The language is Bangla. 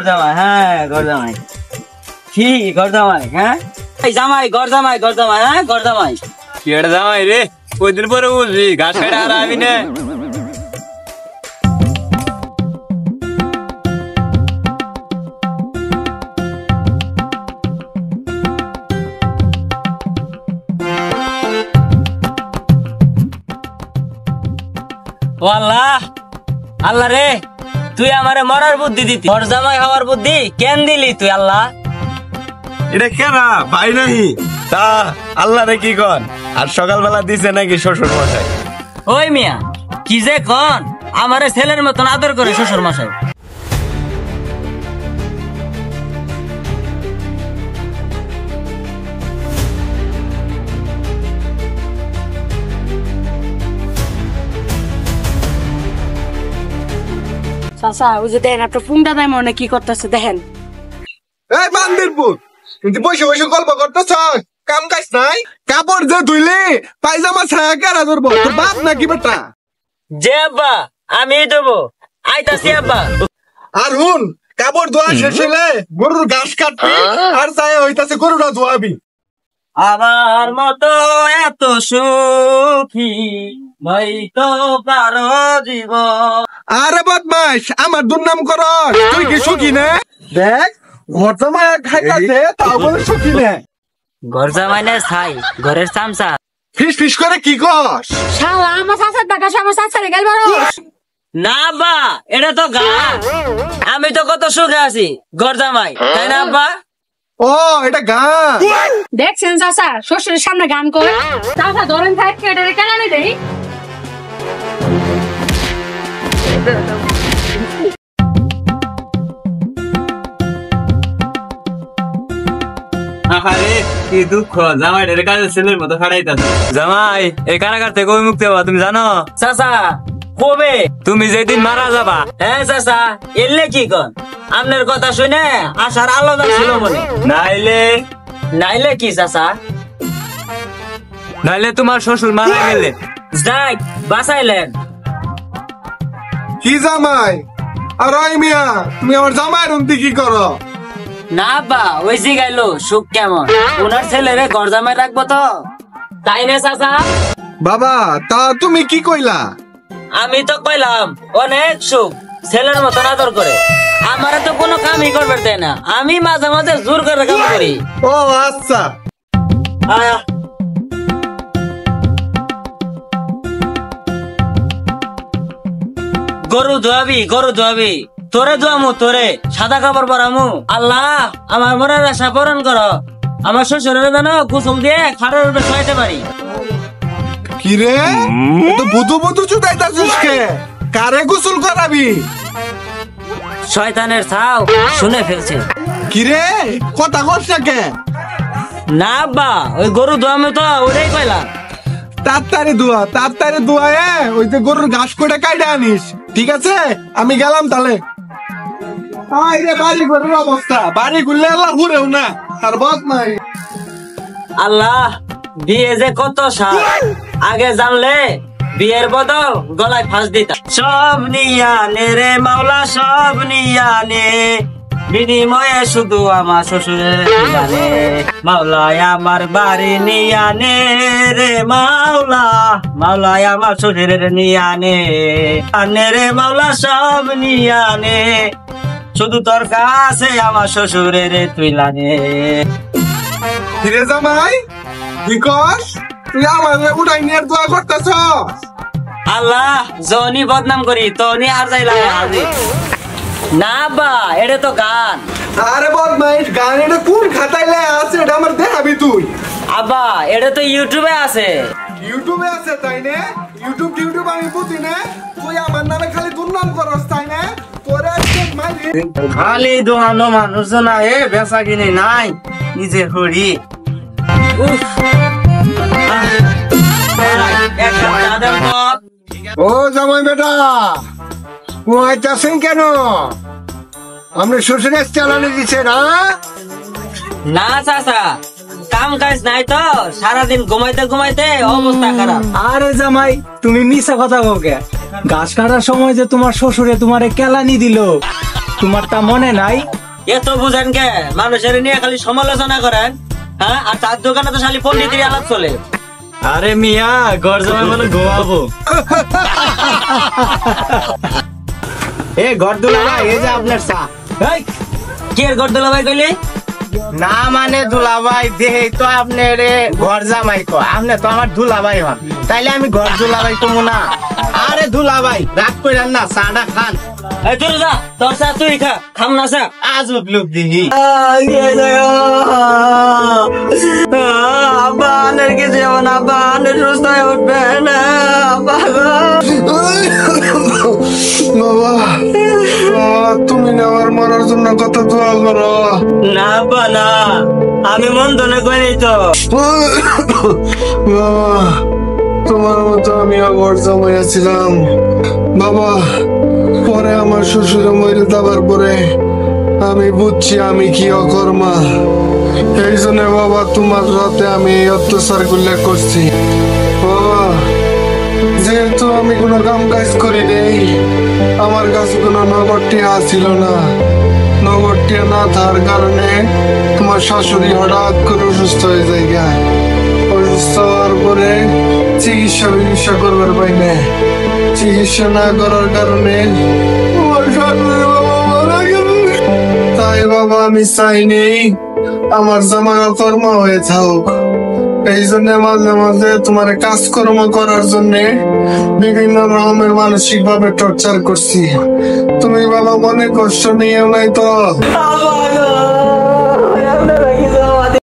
জামাই হ্যাঁ ঘর জামাই কি ঘর জামাই হ্যাঁ জামাই ঘর জামাই হ্যাঁ ঘর জামাই কেড়ে জামাই রে কয়দিন পরে বুঝবি ঘাস কাটা আর আমি না আল্লাহ আল্লাহ রে তুই আমারে মরার বুদ্ধি দিতি ঘর জামাই হওয়ার বুদ্ধি কেন দিলি তুই আল্লাহ এটা কেনা ভাই নাহি তা আল্লাহ রে কি কন আর সকালবেলা দিছে নাকি শ্বশুর মশাই ওই মিয়া কি যে কন আমারে ছেলের মতন আদর করে শ্বশুর মশাই চাচা ওই যে দেখেন আপনার ফোনটা দেয় মনে কি করতেছে দেখেন এই বান্দিরপুর তুই বসে বসে গল্প করতেছ কাম কাজ নাই কাপড় যে ধুইলি পায়জামা ছায়া কেরা ধরবো তোর বাপ নাকি বেটা যে আব্বা আমি দেবো আইতাছি আব্বা আর হুন কাপড় ধোয়া শেষ হইলে গরুর ঘাস কাটবি আর ছায়া হইতাছে গরুটা ধোয়াবি আমার মতো এত সুখী ভাই তো কারো জীবন আরে বদমাস আমার দুর্নাম কর তুই কি সুখী না দেখ ঘর জামাই খাইতাছে তাও বলে সুখী না ঘর জামাই না ছাই ঘরের চামচা ফিস ফিস করে কি কস শালা আমার চাচার টাকা আমার চাচারে গেল না আব্বা এটা তো গান আমি তো কত সুখে আছি ঘর জামাই তাই না আব্বা ও এটা গান দেখছেন চাচা শ্বশুরের সামনে গান করে চাচা ধরেন থাক কেটে কেন দেই আরে কি দুঃখ জামাই রে কাজের ছেলের মতো খাড়াইতাছে জামাই এই কারাগার থেকে কবে মুক্তি হবা তুমি জানো চাচা কবে তুমি যেদিন মারা যাবা হ্যাঁ চাচা এলে কি কন আপনার কথা শুনে আসার আলাদা ছিল মনে নাইলে কি চাচা নাইলে তোমার শ্বশুর মারা গেলে যাই বাঁচাইলেন কি জামাই আর ওই মিয়া তুমি আমার জামাইয়ের উন্তি কি করো না আব্বা ওই জি গাইলো সুখ কেমন ওনার ছেলেরে ঘর জামাই রাখবো তো তাই না চাচা বাবা তা তুমি কি কইলা আমি তো কইলাম অনেক সুখ ছেলের মতন আদর করে আমারে তো কোনো কামই করবে দেয় না আমি মাঝে মাঝে জোর করে কাম করি ও আচ্ছা আয়া গরু ধোয়াবি তোরে ধোয়ামু তোরে সাদা কাপড় পরামু আল্লাহ আমার মনের আশা পূরণ করো আমার শ্বশুরের যেন গোসল দিয়ে খাটের উপরে শোয়াইতে পারি কি রে তো বুধু বুধু চুদাইতাছিস কে কারে গোসল করাবি শয়তানের ছাও শুনে ফেলছে কি রে কথা কস না কে না আব্বা ওই গরু ধোয়ামু তো ওটাই কইলাম তাড়াতাড়ি ধোয়া ওই যে গরুর ঘাস কোটা কাইডা আনিস ঠিক আছে আমি গেলাম তাহলে বাড়ি ঘরের অবস্থা বাড়ি ঘুরলে আল্লাহ ঘুরেও না আর বদ নাই আল্লাহ বিয়ে যে কত সাল আগে জানলে বিয়ের বদল গলায় ফাঁস দিতাম সব নিয়ানে রে মাওলা সব নিয়ানে বিনিময়ে শুধু আমার শ্বশুরের জানে মাওলায় আমার বাড়ি নিয়ানে রে মাওলায় আমার শ্বশুরের নিয়ানে আনে রে মাওলা সব নিয়ানে শুধু তোর কাছে আমার শ্বশুরের তুই লানে ফিরে জামাই বিকশ তুই আমাদের উঠাই নিয়ে দোয়া করতেছ আল্লাহ জনি বদনাম করি তনি আর যাইলা হাজির না বা এটা তো গান আরে বদমাইশ গান এটা কোন খাতাইলে আছে এটা আমার দেখাবি তুই আব্বা এটা তো ইউটিউবে আছে তাই না ইউটিউব আমি বুঝি না তুই আমার নামে খালি দুর্নাম করস তাই না তোরে খালি দোকানো মানুষ না এ বেচা কিনে নাই নিজের হরি ও জামাই বেটা কুয়াইতেছেন কেন আপনি শ্বশুরের চালানো দিচ্ছে না না চাচা কাম কাজ নাই তো, সারাদিন ঘুমাইতে ঘুমাইতে অবস্থা খারাপ। আরে জামাই তুমি মিছা কথা বলকে, গাছ কাটার সময় যে তোমার শ্বশুরে তোমারে কেলানি দিল, তোমার তা মনে নাই? এত বুঝেন কে, মানুষের নিয়ে খালি সমালোচনা করেন। হ্যাঁ, আর তার দোকানে তো খালি পন্ডিতের আলাপ চলে। আরে মিয়া ঘর জামাই মানে গোয়াবো। এ ঘর দুলা এই যে আপনার চা। কি এর গর্দলা ভাই কইলি? না মানে দুলাভাই দেহে তো আপনি রে ঘর জামাই কো, আপনি তো আমার দুলাভাই হন, তাইলে আমি ঘর দুলাভাই কমু না? আরে দুলাভাই রাগ কইরান না, চাটা খান। এই তুই যা, তোর চা তুই খা, খাম না চা। আজব লোক দিহি। আব্বা আনের কিছু হবে না, আব্বা আনের সুস্থ হয়ে উঠবেন। আব্বা বাবা, তুমি না আমার মরার জন্য কত দোয়া করো। না আব্বা না, আমি মন ধনে করি তো। বাবা, তোমার মতো আমিও ঘর জমাইয়াছিলাম বাবা। পরে আমার শ্বশুরে মরে যাবার পরে আমি বুঝছি আমি কি অকর্মা। এই জন্য বাবা তোমার রাতে আমি অত্যাচার গুলা করছি বাবা। যেহেতু আমি কোনো কাম কাজ করি নেই, আমার কাছে কোনো নগরটিয়া ছিল না। নগরটিয়া না থাকার কারণে তোমার শাশুড়ি হঠাৎ করে অসুস্থ হয়ে যায় গা। অসুস্থ হওয়ার পরে চিকিৎসা করবার পাই না। চিকিৎসা না করার কারণে আমার শাশুড়ি বাবা মারা গেল। তাই বাবা আমি চাইনি আমার জামা কর্ম হয়ে থাকুক। এই জন্য মাঝে মাঝে তোমার কাজকর্ম করার জন্য বিভিন্ন রকমের মানসিক ভাবে টর্চার করছি। তুমি বাবা মনে কষ্ট নিয়েও নাই তো?